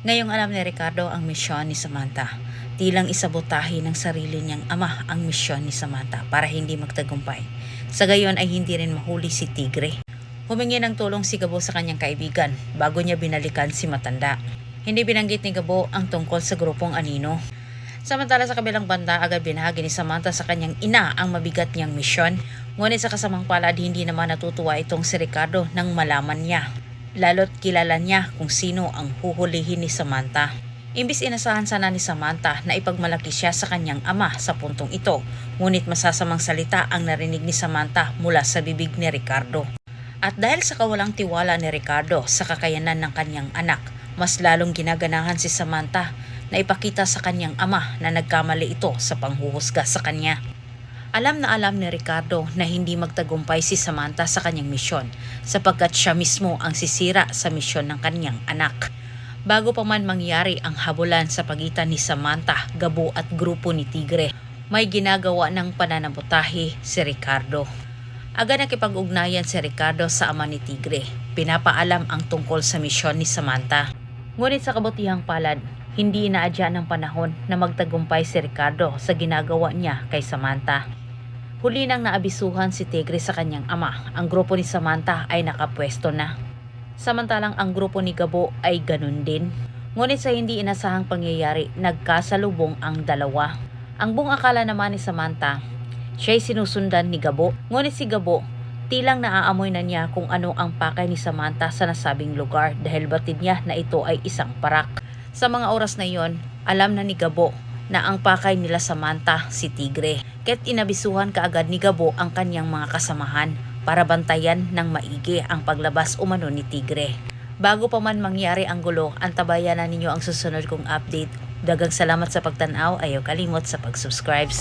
Ngayong alam ni Ricardo ang misyon ni Samantha. Tilang isabotahe ng sarili niyang ama ang misyon ni Samantha para hindi magtagumpay. Sa gayon ay hindi rin mahuli si Tigre. Humingi ng tulong si Gabo sa kanyang kaibigan bago niya binalikan si Matanda. Hindi binanggit ni Gabo ang tungkol sa grupong Anino. Samantala sa kabilang banda, agad binahagi ni Samantha sa kanyang ina ang mabigat niyang misyon. Ngunit sa kasamang palad, hindi naman natutuwa itong si Ricardo nang malaman niya. Lalo't kilala niya kung sino ang huhulihin ni Samantha. Imbis inasahan sana ni Samantha na ipagmalaki siya sa kanyang ama sa puntong ito, ngunit masasamang salita ang narinig ni Samantha mula sa bibig ni Ricardo. At dahil sa kawalang tiwala ni Ricardo sa kakayanan ng kanyang anak, mas lalong ginaganahan si Samantha na ipakita sa kanyang ama na nagkamali ito sa panghuhusga sa kanya. Alam na alam ni Ricardo na hindi magtagumpay si Samantha sa kanyang misyon sapagkat siya mismo ang sisira sa misyon ng kanyang anak. Bago pa man mangyari ang habulan sa pagitan ni Samantha, Gabo at grupo ni Tigre, may ginagawa ng pananabotahe si Ricardo. Agad nakipag-ugnayan si Ricardo sa ama ni Tigre. Pinapaalam ang tungkol sa misyon ni Samantha. Ngunit sa kabutihang palad, hindi inaadya ng panahon na magtagumpay si Ricardo sa ginagawa niya kay Samantha. Huli nang naabisuhan si Tigre sa kanyang ama, ang grupo ni Samantha ay nakapwesto na. Samantalang ang grupo ni Gabo ay ganun din. Ngunit sa hindi inasahang pangyayari, nagkasalubong ang dalawa. Ang buong akala naman ni Samantha, siya'y sinusundan ni Gabo. Ngunit si Gabo, tilang naaamoy na niya kung ano ang pakay ni Samantha sa nasabing lugar dahil batid niya na ito ay isang parak. Sa mga oras na iyon, alam na ni Gabo na ang pakay nila Samantha si Tigre. Kaya't inabisuhan kaagad ni Gabo ang kanyang mga kasamahan para bantayan ng maigi ang paglabas umano ni Tigre. Bago pa man mangyari ang gulo, antabayan na ninyo ang susunod kong update. Daghang salamat sa pagtanaw, ayaw kalimot sa pag-subscribe.